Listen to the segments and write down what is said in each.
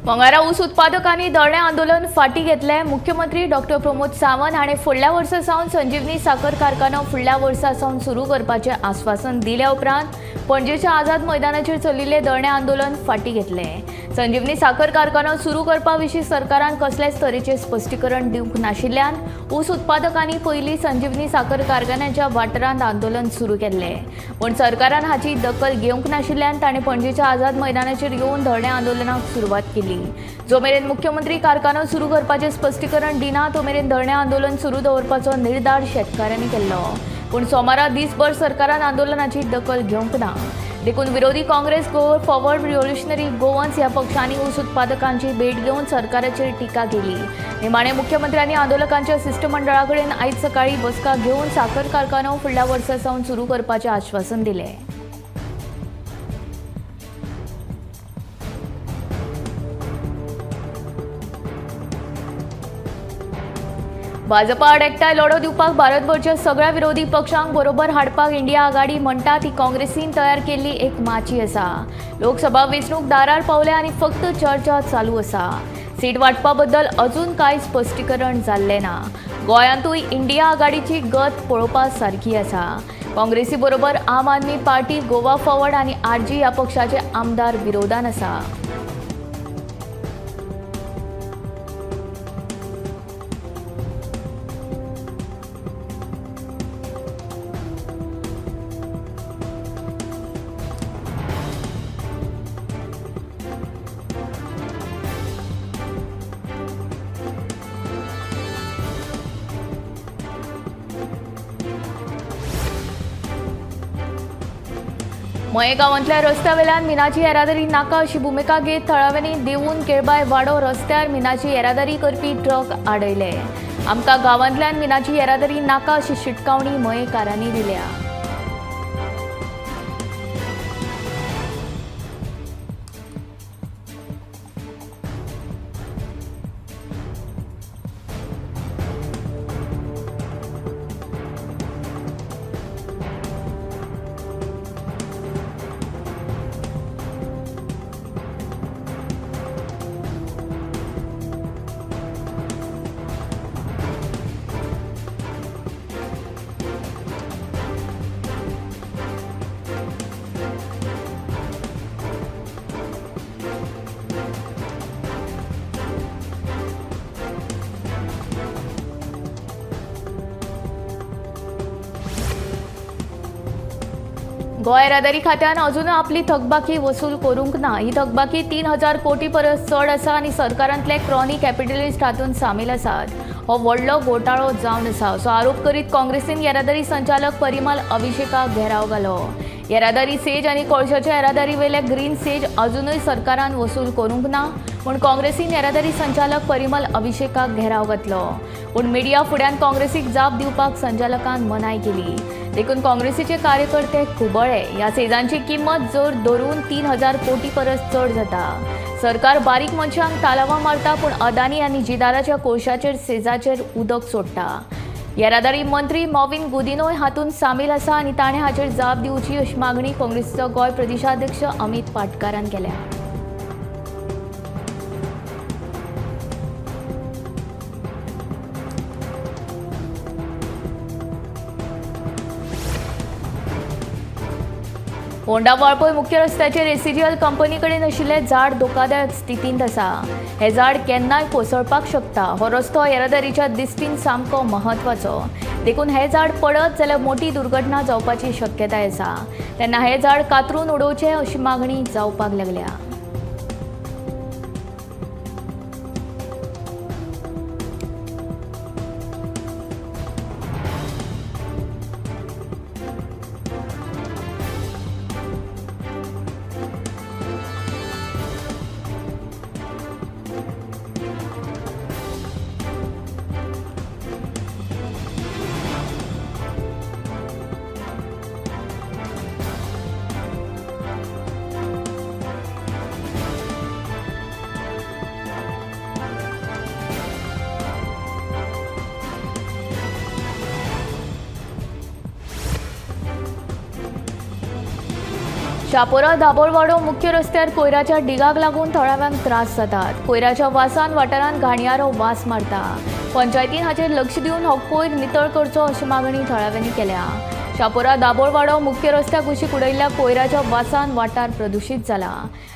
मंगळारा ऊस उत्पादकांनी धरणे आंदोलन फाटी घेतले। मुख्यमंत्री डॉक्टर प्रमोद सावंत हाणें फुडल्या वर्सा सावन संजीवनी साखर कारखानो फुडल्या वर्सा सावन सुरू करपाचें आश्वासन दिल्या उपरांत पणजेच्या आझाद मैदानाचेर चलिल्लें धरणे आंदोलन फाटी घेतलें। संजीवनी साखर कारखानो सुरू करपा विशीं सरकारान कसलेच तरेचें स्पश्टीकरण दिवंक नाशिल्ल्यान ऊस उत्पादकांनी पयलीं संजीवनी साखर कारखान्याच्या वाठारांत आंदोलन सुरू केल्लें, पण सरकारान हाची दखल घेवंक नाशिल्ल्यान ताणें पणजेच्या आझाद मैदानाचेर येवन धरणे आंदोलनाक सुरवात केली। जो मेरेन मुख्यमंत्री कारखानो सुरू करपाचें स्पश्टीकरण दिना तो मेरेन धरणे आंदोलन सुरू दवरपाचो निर्धार शेतकाऱ्यांनी केल्लो, पण सोमारा दिसभर सरकारान आंदोलनाची दखल घेवंक ना। देखून विरोधी Congress go forward revolutionary Goans ह्या पक्षांनी ऊस उत्पादकांची भेट घेवन सरकाराचेर टिका केली। निमाणे मुख्यमंत्र्यांनी आंदोलकांच्या शिष्टमंडळा कडेन आयज सकाळी बसका घेवन साखर कारखानो फुडल्या वर्सा सावन सुरू करपाचें आश्वासन दिलें। भाजपा आड एकठांय लढो दिवपाक भारतभरच्या सगळ्या विरोधी पक्षांक बरोबर हाडपाक इंडिया आघाडी म्हणटा ती काँग्रेसीन तयार केल्ली एक माची आसा। लोकसभा वेंचणूक दारार पावले आनी फक्त चर्चा चालू आसा। सीट वांटपा बद्दल अजून कांय स्पश्टीकरण जाल्लें ना। गोंयांतूय इंडिया आघाडीची गत पळोवपा सारखी आसा। काँग्रेसी बरोबर आम आदमी पार्टी, गोवा फॉरवर्ड आनी आरजी ह्या पक्षाचे आमदार विरोधान आसा। मये गांवांतल्या रस्त्यावेल्यान मिनाची येरादारी नाका अशी भुमिका घेत थळाव्यांनी देवून केळबाय वाडो रस्त्यार मिनाची येरादारी करपी ट्रक आडयले। आमकां गांवांतल्यान मिनाची येरादारी नाका अशी शिटकावणी मयेकारांनी दिल्या। गोंय येरादारी खात्यान अजून आपली थकबाकी वसूल करूंक ना। ही थकबाकी 3000 कोटी परस चड आसा आनी सरकारांतले क्रॉनी कॅपिटलिस्ट हातूंत सामील आसात। हो व्हडलो घोटाळो जावन आसा असो आरोप करीत काँग्रेसीन येरादारी संचालक परिमल अभिषेकाक घेराव घालो। येरादारी सेज आनी कोळशाच्या येरादारी वेले ग्रीन सेज अजूनय सरकारान वसूल करूंक ना, पूण काँग्रेसीन येरादारी संचालक परिमल अभिषेकाक घेराव घातलो, पूण मिडिया फुड्यान काँग्रेसीक जाप दिवपाक संचालकान मनाय केली। देखून काँग्रेसीचे कार्यकर्ते खुबळ्ळे। ह्या सेजांची किंमत जर धरून 3000 कोटी परस चड जाता। सरकार बारीक मनशांक तालावां मारता, पूण अदानी आनी जिदाराच्या कोळशाचेर सेजाचेर उदक सोडटा। येरादारी मंत्री मॉविन गुदिनोय हातूंत सामील आसा आनी ताणें हाचेर जाप दिवची अशी मागणी काँग्रेसीचो गोंय प्रदेशाध्यक्ष अमित पाटकारान केल्या। होंडा वाळपय मुख्य रस्त्याचेर एसीजीएल कंपनी कडेन आशिल्लें झाड धोकादायक स्थितींत आसा। हे झाड केन्नाय कोसळपाक शकता। हो रस्तो येरादारीच्या दिश्टीन सामको महत्वाचो। देखून हे झाड पडत जाल्यार मोठी दुर्घटना जावपाची शक्यताय आसा। तेन्ना हे झाड कातरून उडोवचें अशी मागणी जावपाक लागल्या। शापोरा दाबोळवाडो मुख्य रस्त्यार कोयराच्या डिगाक लागून थळाव्यांक त्रास जातात. कोयराच्या वासान वाठारांत घाणयारो वास मारता. पंचायतीन हाचेर लक्ष दिवन हो कोयर नितळ करचो अशी मागणी थळाव्यांनी केल्या. शापोरा दाबोळवाडो मुख्य रस्त्याक कुशीक उडयल्ल्या कोयराच्या वासान वाठार प्रदूषित जाला.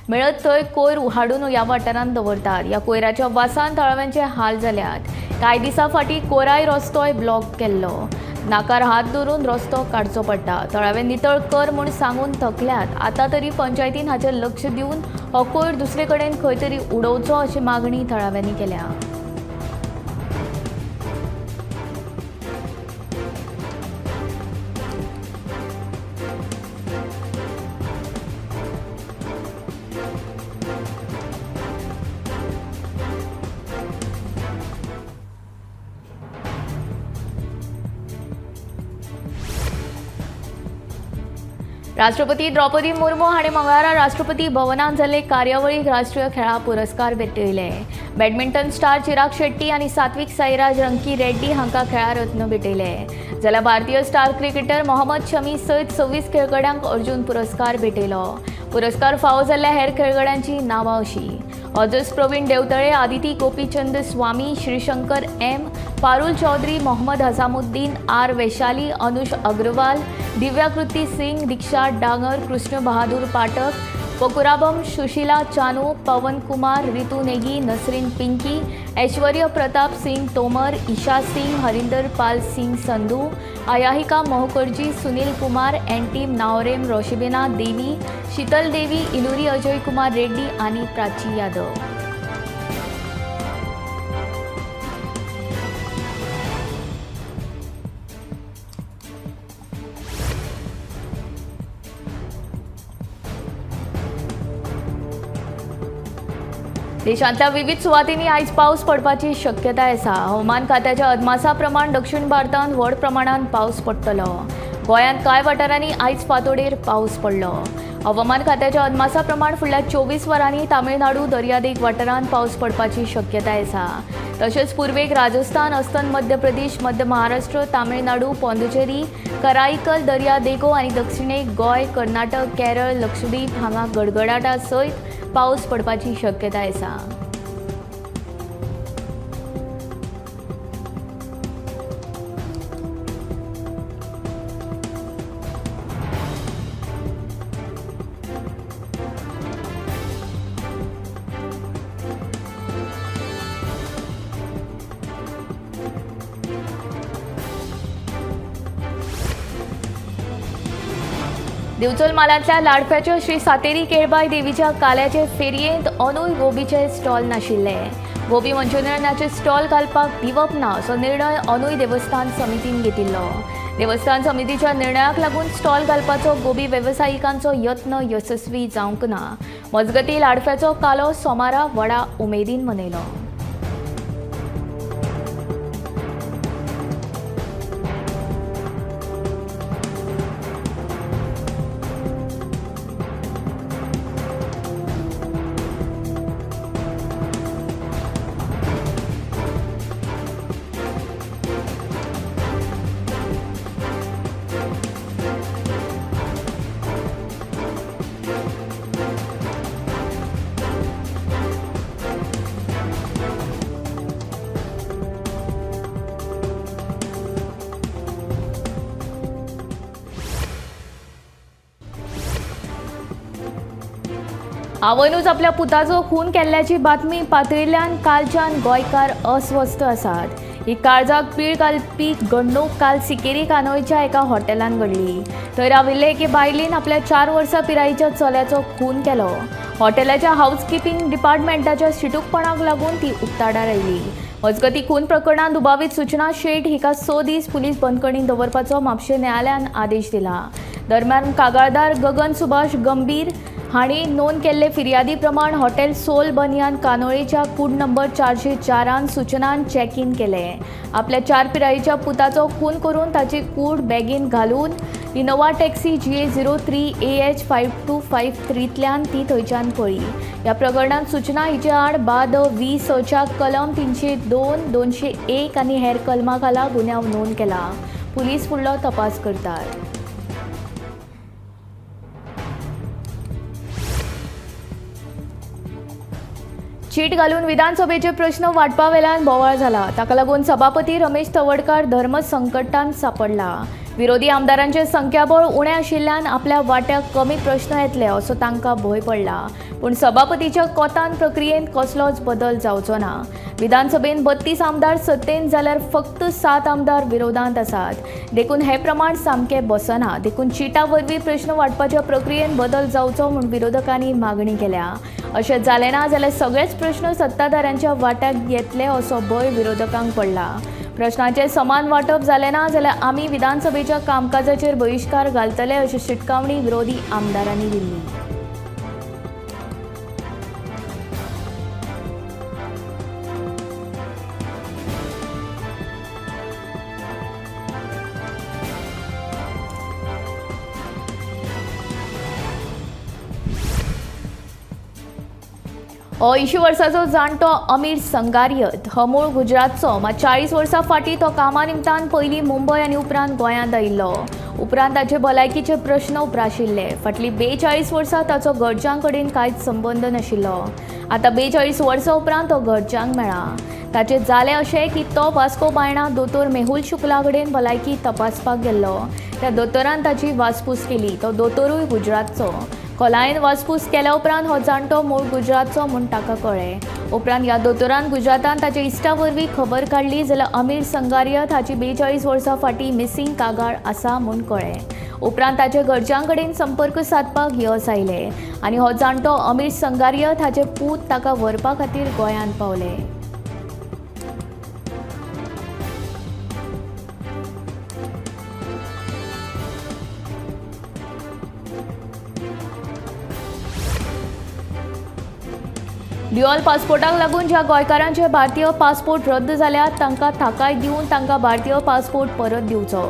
मेळत थंय कोयर हाडून ह्या वाठारांत दवरतात. ह्या कोयराच्या वासान थळाव्यांचे हाल जाल्यात. कांय दिसां फाटीं कोराय रस्तोय ब्लॉक केल्लो. नाकार हात धरून रस्तो काडचो पडटा. थळावे नितळ कर म्हूण सांगून थकल्यात. आतां तरी पंचायतीन हाचेर लक्ष दिवन हो कोयर दुसरे कडेन खंय तरी उडोवचो अशी मागणी थळाव्यांनी केल्या. राष्ट्रपती द्रौपदी मुर्मू हाणें मंगळारा राष्ट्रपती भवनांत जाल्ले कार्यावळीक राष्ट्रीय खेळा पुरस्कार भेटयले. बॅडमिंटन स्टार चिराग शेट्टी आनी सात्विक साईराज रंकी रेड्डी हांकां खेळा रत्न भेटयले. जाल्यार भारतीय स्टार क्रिकेटर मोहम्मद शमी सयत 26 खेळगड्यांक अर्जुन पुरस्कार भेटयलो. पुरस्कार फावो जाल्ल्या हेर खेळगड्यांची नांवां अशीं: अजस प्रवीण देवतळे, आदिती गोपीचंद स्वामी, श्रीशंकर एम, पारुल चौधरी, मोहम्मद हसामुद्दीन, आर वैशाली, अनुष अग्रवाल, दिव्या कृति सिंग, दीक्षा डांगर, कृष्ण बहादूर पाठक, पकुराबम, सुशीला चानू, पवन कुमार, रितू नेगी, नसरीन पिंकी, ऐश्वर्य प्रताप सिंग तोमर, ईशा सिंग, हरिंदर पाल सिंग संधू, आयाहिका मोहकरजी, सुनील कुमार, एंटीम नाओरेम, रोशिबिना देवी, शीतल देवी, इलुरी अजय कुमार रेड्डी आणि प्राची यादव. देशांतल्या विविध सुवातींनी आयज पावस पडपाची शक्यताय आसा. हवामान खात्याच्या अदमासा प्रमाण दक्षिण भारतांत व्हड प्रमाणांत पावस पडटलो. गोंयांत कांय वाठारांनी आयज फांतोडेर पावस पडलो. हवामान खात्याच्या अदमासा प्रमाण फुडल्या 24 वरांनी तामिळनाडू दर्यादेग वाठारांत पावस पडपाची शक्यताय आसा. तशेंच पूर्वेक राजस्थान, अस्तंत मध्य प्रदेश, मध्य महाराष्ट्र, तामिळनाडू, पोंडुचेरी, कराईकल दर्यादेगो आनी दक्षिणेक गोंय, कर्नाटक, केरळ, लक्षद्वीप हांगा गडगडाटा सयत पावस पडपाची शक्यताय आसा. दिवचल मालांतल्या लाडफ्याच्या श्री सातेरी केळबाई देवीच्या काल्याचे फेरयेंत अंदूय गोबीचे स्टॉल नाशिल्ले. गोबी मंचुरियनाचे स्टॉल घालपाक दिवप ना असो निर्णय अंदूय देवस्थान समितीन घेतिल्लो. देवस्थान समितीच्या निर्णयाक लागून स्टॉल घालपाचो गोबी वेवसायिकांचो यत्न यशस्वी जावंक ना. मजगती लाडफ्याचो कालो सोमारा व्हडा उमेदीन मनयलो. आवयनूच आपल्या पुताचो खून केल्ल्याची बातमी पातळिल्ल्यान कालच्यान गोंयकार अस्वस्थ आसात. ही काळजाक पीळ घालपी घडणूक काल सिकेरी कानोयच्या एका हॉटेलांत घडली. थंय राविल्ले एके बायलेन आपल्या 4 वर्सां पिरायेच्या चल्याचो खून केलो. हॉटेलाच्या हाऊसकीपिंग डिपार्टमेंटाच्या शिटूकपणाक लागून ती उक्ताडार आयली. मजगती खून प्रकरणात दुबावीत सूचना शेट हिका 6 दीस पुलीस बंदखणीत दवरपाचो म्हापशे न्यायालयान आदेश दिला. दरम्यान कागाळदार गगन सुभाष गंभीर हांणी नोंद केल्ले फिर्यादी प्रमाण हॉटेल सोल बनियान कानोळेच्या कूड नंबर 404 सूचनान चॅक इन केले. आपल्या 4 पिरायेच्या पुताचो खून करून ताची कूड बॅगीन घालून इनोवा टॅक्सी GA03AH5253तल्यान ती थंयच्यान पळी. ह्या प्रकरणात सूचना हिचे आड बाद 20च्या कलम 302, 201 आनी हेर कलमां खाला गुन्यांव नोंद केला. पुलीस फुडलो तपास करतात. चीट घालून विधानसभेचे प्रश्न वाटपावेल्यान बोवाळ झाला. ताका लागून सभापती रमेश तवडकार धर्मसंकटांत सापडला. विरोधी आमदारांचे संख्याबळ उणें आशिल्ल्यान आपल्या वाट्याक कमी प्रश्न येतले असो तांकां भंय पडला. पूण सभापतीच्या कोतान प्रक्रियेंत कसलोच बदल जावचो ना. विधानसभेन 32 आमदार सत्तेन जाल्यार फक्त 7 आमदार विरोधांत आसात. देखून हे प्रमाण सामकें बसना. देखून चिटा वरवीं प्रश्न वाटपाच्या प्रक्रियेंत बदल जावचो म्हूण विरोधकांनी मागणी केल्या. अशें जालें ना जाल्यार सगळेच प्रश्न सत्ताधाऱ्यांच्या वाट्याक येतले असो भंय विरोधकांक पडला. प्रश्नांचे समान वांटप जालें ना जाल्यार आमी विधानसभेच्या कामकाजाचेर बहिष्कार घालतले अशी शिटकावणी विरोधी आमदारांनी दिल्ली. हो 80 वर्साचो जाणटो अमीर संगारियत हो मूळ गुजरातचो. मात 40 वर्सां फाटीं तो कामा निमतान पयलीं मुंबय आनी उपरांत गोंयांत आयिल्लो. उपरांत ताचे भलायकीचे प्रश्न उप्राशिल्ले. फाटलीं 42 वर्सां ताचो घरच्यां कडेन कांयच संबंद नाशिल्लो. आतां 42 वर्सां उपरांत तो घरच्यांक मेळ्ळा. ताचें जालें अशें की तो वास्को बायणा दोतोर मेहुल शुक्ला कडेन भलायकी तपासपाक गेल्लो. त्या दोतोरान ताची वासपूस केली. तो दोतोरूय गुजरातचो. खोलायेन वासपूस केल्या उपरांत हो जाणटो मूळ गुजरातचो म्हूण ताका कळ्ळें. उपरांत ह्या दोतोरान गुजरातांत ताच्या इश्टा वरवीं खबर काडली जाल्यार अमीर संगारियत हाची 42 वर्सां फाटीं मिसींग कागाळ आसा म्हूण कळ्ळें. उपरांत ताचे घरच्यां कडेन संपर्क सादपाक येस आयले आनी हो जाणटो अमीर संगारियत हाचे पूत ताका व्हरपा खातीर गोंयांत पावले. ड्युअल पासपोर्टाक लागून ज्या गोंयकारांचे भारतीय पासपोर्ट रद्द जाल्यात तांकां थाकाय दिवन तांकां भारतीय पासपोर्ट परत दिवचो.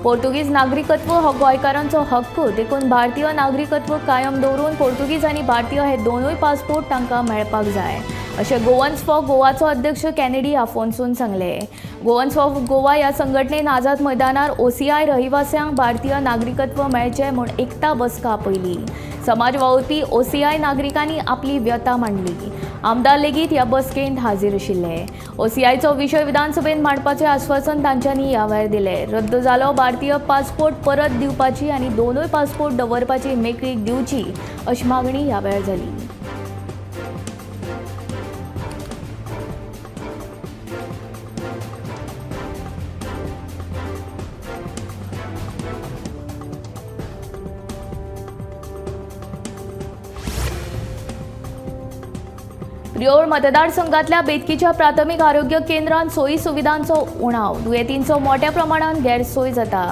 पोर्तुगीज नागरिकत्व हो गोंयकारांचो हक्क. देखून भारतीय नागरिकत्व कायम दवरून पोर्तुगीज आनी भारतीय हे दोनूय पासपोर्ट तांकां मेळपाक जाय अशें गोवन्स फॉर गोवाचो अध्यक्ष कॅनेडी आफोन्सून सांगलें. गोवन्स फॉर गोवा ह्या संघटनेन आझाद मैदानार OCI रहिवास्यांक भारतीय नागरिकत्व मेळचें म्हूण एकता बसका आपयली. समाज वावुरपी OCI नागरिकांनी आपली व्यथा मांडली. आमदार लेगीत ह्या बसकेंत हाजीर आशिल्ले. OCIचो विशय विधानसभेत मांडपाचें आश्वासन तांच्यांनी ह्या वेळार दिलें. रद्द जालो भारतीय पासपोर्ट परत दिवपाची आनी दोनूय पासपोर्ट दवरपाची मेकळीक दिवची अशी मागणी ह्या वेळार जाली. रिओळ मतदारसंघातल्या बेतकीच्या प्राथमीक आरोग्य केंद्रांत सोयी सुविधांचो उणाव. दुयेंतींचो मोठ्या प्रमाणात गैरसोय जाता.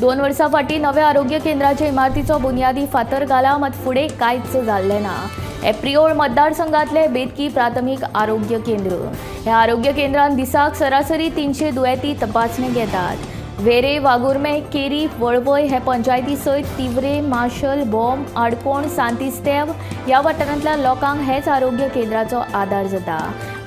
2 वर्सां फाटीं नव्या आरोग्य केंद्राचे इमारतीचो बुन्यादी फातर घाला मात फुडें कांयच जाल्लें ना. हे प्रिओळ मतदारसंघातले बेतकी प्राथमीक आरोग्य केंद्र. ह्या आरोग्य केंद्रांत दिसाक सरासरी 300 दुयेंती तपासणी घेतात. वेरे, वागुर्मे, केरी, वळवय हे पंचायती सयत तिवरे, माशल, बोम, आडकोण, सांतिस्तेव ह्या वाठारांतल्या लोकांक हेच आरोग्य केंद्राचो आदार जाता.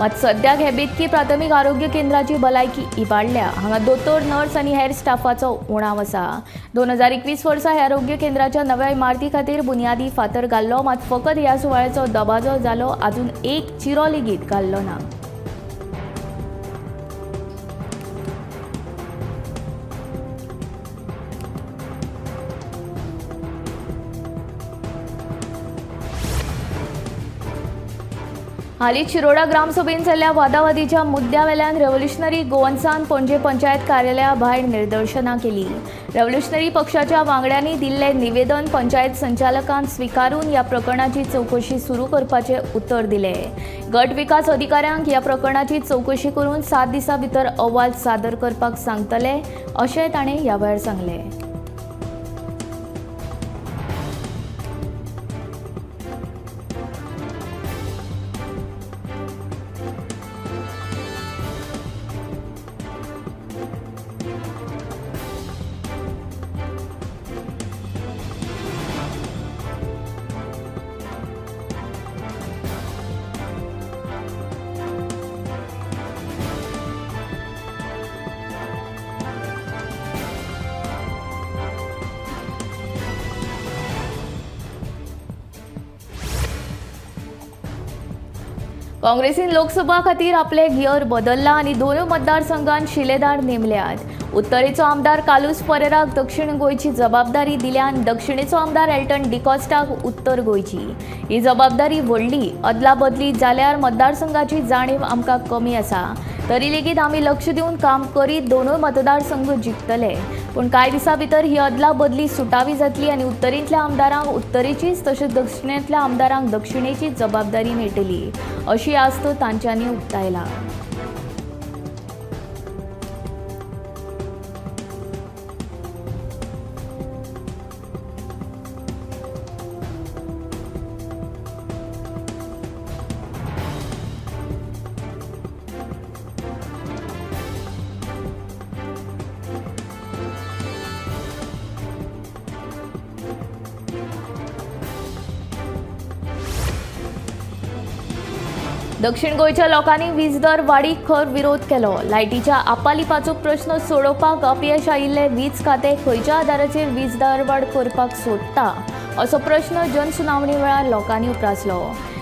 मात सद्याक हे बेतकी प्राथमीक आरोग्य केंद्राची भलायकी इबाडल्या. हांगा दोतोर, नर्स आनी हेर स्टाफाचो उणाव आसा. 2021 वर्सा ह्या आरोग्य केंद्राच्या नव्या इमारती खातीर बुन्यादी फातर घाल्लो मात फकत ह्या सुवाळ्याचो दबाजो जालो. आजून एक चिरो लेगीत घाल्लो ना. हालींच शिरोडा ग्रामसभेन जाल्ल्या वादावादीच्या मुद्द्यावेल्यान रेव्होल्युशनरी गोवन्सान पणजे पंचायत कार्यालया भायर निदर्शनां केली. रेव्होल्युशनरी पक्षाच्या वांगड्यांनी दिल्लें निवेदन पंचायत संचालकान स्विकारून ह्या प्रकरणाची चवकशी सुरू करपाचें उतर दिलें. गट विकास अधिकाऱ्यांक ह्या प्रकरणाची चवकशी करून 7 दिसां भितर अहवाल सादर करपाक सांगतले अशें ताणें ह्या वेळार सांगलें. काँग्रेसीन लोकसभा खातीर आपले गियर बदलला आनी दोनूय मतदारसंघांत शिलेदार नेमल्यात। उत्तरेचो आमदार कालूस परेराक दक्षिण गोंयची जबाबदारी दिल्या आनी दक्षिणेचो आमदार एल्टन डिकॉस्टाक उत्तर गोंयची। ही जबाबदारी व्हडली अदला बदली जाल्यार मतदारसंघाची जाणीव आमकां कमी आसा, तरी लेगीत आमी लक्ष दिवन काम करीत दोनूय मतदारसंघ जिखतले। पूण कांय दिसां भितर ही अदला बदली सुटावी जातली आनी उत्तरेंतल्या आमदारांक उत्तरेचीच तशेंच दक्षिणेंतल्या आमदारांक दक्षिणेचीच जबाबदारी मेळटली अशी आस्त तांच्यांनी उक्तायला। दक्षिण गोंयच्या लोकांनी वीज दर वाडीक खर विरोध केलो। लायटीच्या आपालिपाचो प्रश्न सोडोवपाक अपयश आयिल्ले वीज खाते खंयच्या आदाराचेर वीज दर वाड करपाक सोदता असो प्रश्न जनसुनावणी वेळार लोकांनी उप्रासलो।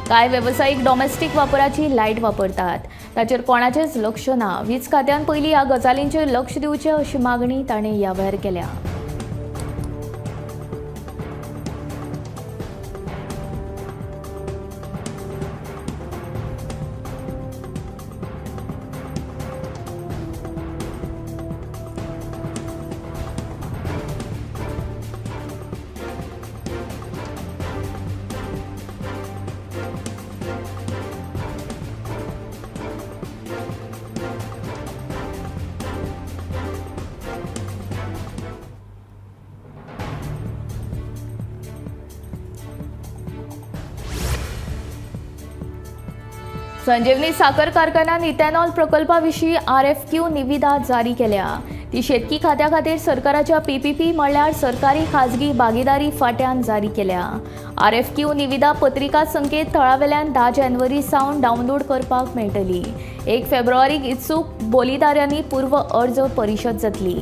कांय वेवसायीक डॉमेस्टीक वापराची लायट वापरतात, ताचेर कोणाचेंच लक्ष ना। वीज खात्यान पयलीं ह्या गजालींचेर लक्ष दिवचें अशी मागणी ताणें ह्या वेळार केल्या। संजीवनी साखर कारखान्यान इथेनॉल प्रकल्पाविशीं RFQ निविदा जारी केल्या। ती शेतकी खात्या खातीर सरकाराच्या PPP म्हणल्यार सरकारी खाजगी भागीदारी फाट्यान जारी केल्या। RFQ निविदा पत्रिका संकेत थळावेल्यान 10 जानेवारी सावन डावनलोड करपाक मेळटली। 1 फेब्रुवारीक इत्सूक बोलीदारांनी पूर्व अर्ज परिशद जातली।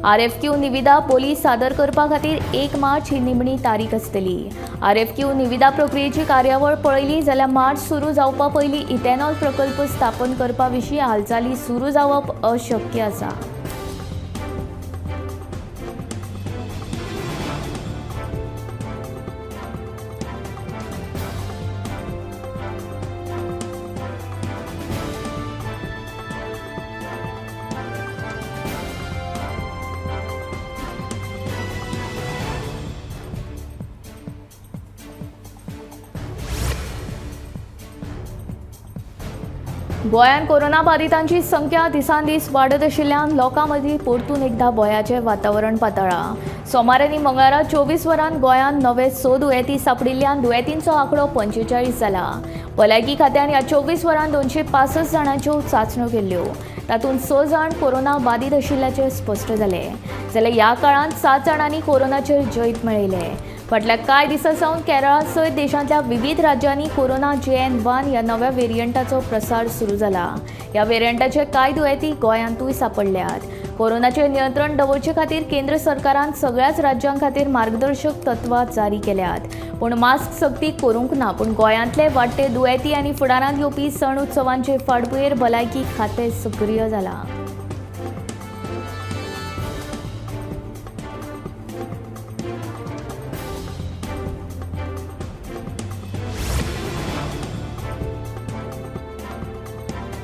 RFQ निविदा बोली सादर करपा खातीर 1 मार्च ही निमणी तारीख आसतली। RFQ निविदा प्रक्रियेची कार्यावळ पळयली जाल्यार मार्च सुरू जावपा पयलीं इथेनॉल प्रकल्प स्थापन करपा विशीं हालचाली सुरू जावप अशक्य आसा। गोंयांत कोरोना बाधितांची संख्या दिसान दीस वाडत आशिल्ल्यान लोकां मदीं परतून एकदा भयाचें वातावरण पातळ्ळां। सोमार आनी मंगळारा 24 वरांत गोंयांत नवे 6 दुयेंती सांपडिल्ल्यान दुयेंतींचो आंकडो 45 जाला। भलायकी खात्यान ह्या 24 वरांत 265 जाणांच्यो चांचण्यो केल्ल्यो, तातूंत 6 जाण कोरोना बाधित आशिल्ल्याचें स्पश्ट जालें। जाल्यार ह्या काळांत 7 जाणांनी कोरोनाचेर जैत मेळयलें। फाटल्या कांय दिसां सावन केरळा सयत देशांतल्या विविध राज्यांनी कोरोना JN1 ह्या नव्या व्हेरियंटाचो प्रसार सुरू जाला। ह्या व्हेरियंटाचे कांय दुयेंती गोंयांतूय सांपडल्यात। कोरोनाचेर नियंत्रण दवरचे खातीर केंद्र सरकारान सगळ्याच राज्यां खातीर मार्गदर्शक तत्वां जारी केल्यात, पूण मास्क सक्ती करूंक ना। पूण गोंयांतले वाडटे दुयेंती आनी फुडारांत येवपी सण उत्सवांचे फाटभुंयेर भलायकी खातें सक्रीय जालां।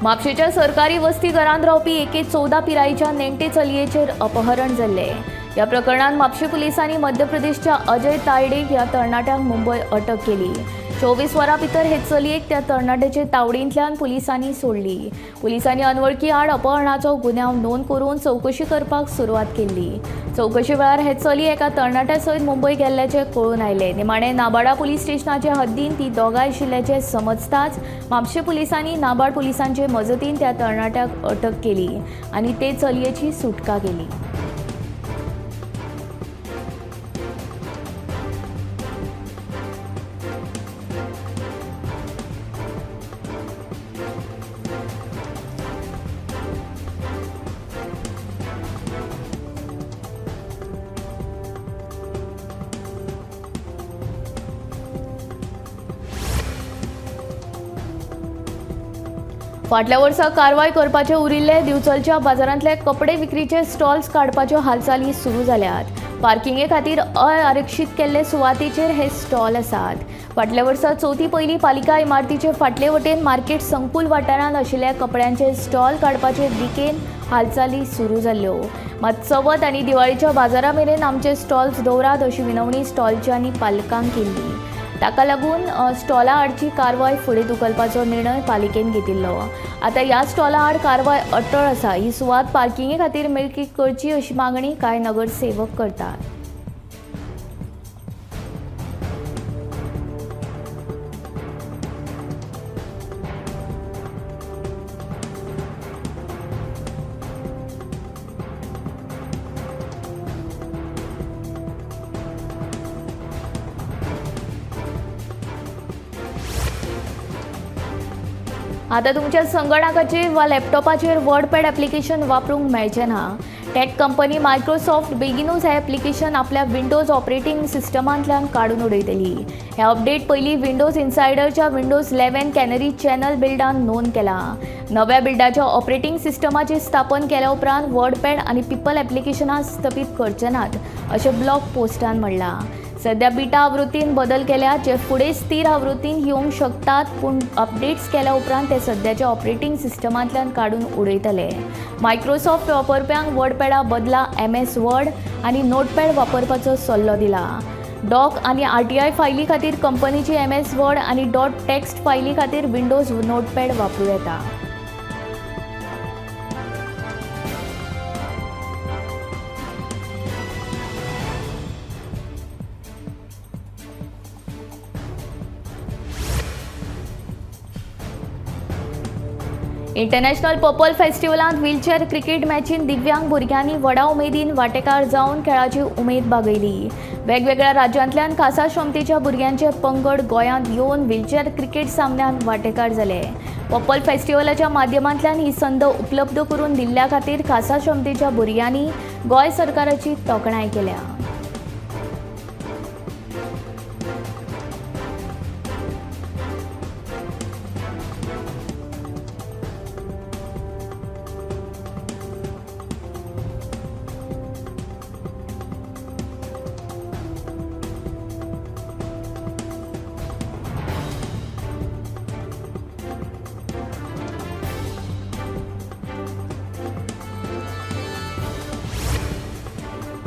म्हापशेच्या सरकारी वस्ती घरांत रावपी एके 14 पिरायेच्या नेणटे चलयेचेर अपहरण जाल्ले। ह्या प्रकरणांत म्हापशे पुलिसांनी मध्य प्रदेशच्या अजय तायडेक ह्या तरणाट्याक मुंबय अटक केली। 24 वरां भितर हे चलयेक त्या तरणाट्याचे तावडींतल्यान पुलिसांनी सोडली। पुलिसांनी अनवळखी आड अपहरणाचो गुन्यांव नोंद करून चवकशी करपाक सुरवात केल्ली। चवकशी वेळार हे चली एका तरणाट्या सयत मुंबय गेल्ल्याचे कळून आयले। निमाणे नाबार्डा पुलीस स्टेशनाच्या हद्दीन ती दोगांय आशिल्ल्याचे समजताच म्हापशे पुलिसांनी नाबार्ड पुलिसांचे मजतीन त्या तरणाट्याक अटक केली आनी ते चलयेची सुटका केली। फाटल्या वर्सा कारवाय करपाचे उरिल्ले दिवचलच्या बाजारांतले कपडे विक्रीचे स्टॉल्स काडपाच्यो हालचाली सुरू जाल्यात. पार्किंगे खातीर अआरक्षीत केल्ले सुवातेचेर हे स्टॉल आसात. फाटल्या वर्सा चवथी पयली पालिका इमारतीचे फाटले वटेन मार्केट संकुल वाठारांत आशिल्ल्या कपड्यांचे स्टॉल काडपाचे दिकेन हालचाली सुरू जाल्ल्यो. मात चवथ आनी दिवाळीच्या बाजारा मेरेन आमचे स्टॉल्स दवरात अशी विनवणी स्टॉलच्यांनी पालकांक केल्ली. ताका लागून स्टॉला आडची कारवाय फुडें धुकलपाचो निर्णय पालिकेन घेतिल्लो. आतां ह्या स्टॉला आड कारवाय अटळ आसा. ही सुवात पार्किंगे खातीर मेळकी करची अशी मागणी कांय नगरसेवक करतात. आता तुमच्या संगणकाचेर वा लॅपटॉपाचेर वर्डपॅड ॲप्लिकेशन वापरूंक मेळचें ना. टॅक कंपनी मायक्रोसॉफ्ट बेगीनूच हें ॲप्लिकेशन आपल्या विंडोज ऑपरेटिंग सिस्टमांतल्यान काडून उडयतली. हे अपडेट पयलीं विंडोज इन्सायडरच्या विंडोज 11 कॅनरी चॅनल बिल्डान नोंद केला. नव्या बिल्डाच्या ऑपरेटिंग सिस्टमाची स्थापन केल्या उपरांत वर्डपॅड आनी पीपल ॲप्लिकेशनां स्थपीत करचे नात अशें ब्लॉग पोस्टान म्हणलां. सध्या बीटा आवृत्तीन बदल केल्या जे फुडें स्थिर आवृत्तीन येवंक शकतात, पूण अपडेट्स केल्या उपरांत ते सध्याच्या ऑपरेटिंग सिस्टमांतल्यान काडून उडयतले. मायक्रोसॉफ्ट वापरप्यांक वर्डपॅडा बदला MS वर्ड आनी नोटपॅड वापरपाचो सल्लो दिला. डॉक आनी RTI फायली खातीर कंपनीची MS वर्ड आनी .text फायली खातीर विंडोज नोटपॅड वापरूं येता. इंटरनॅशनल पर्पल फेस्टिवलांत व्हीलचेअर क्रिकेट मॅचीन दिव्यांग भुरग्यांनी व्हडा उमेदीन वांटेकार जावन खेळाची उमेद बागयली. वेगवेगळ्या राज्यांतल्यान खासा क्षमतेच्या भुरग्यांचे पंगड गोंयांत येवन व्हीलचेअर क्रिकेट सामन्यांत वांटेकार जाले. पर्पल फेस्टिवलाच्या माध्यमांतल्यान ही संद उपलब्ध करून दिल्ल्या खातीर खासा क्षमतेच्या भुरग्यांनी गोंय सरकाराची तोखणाय केल्या.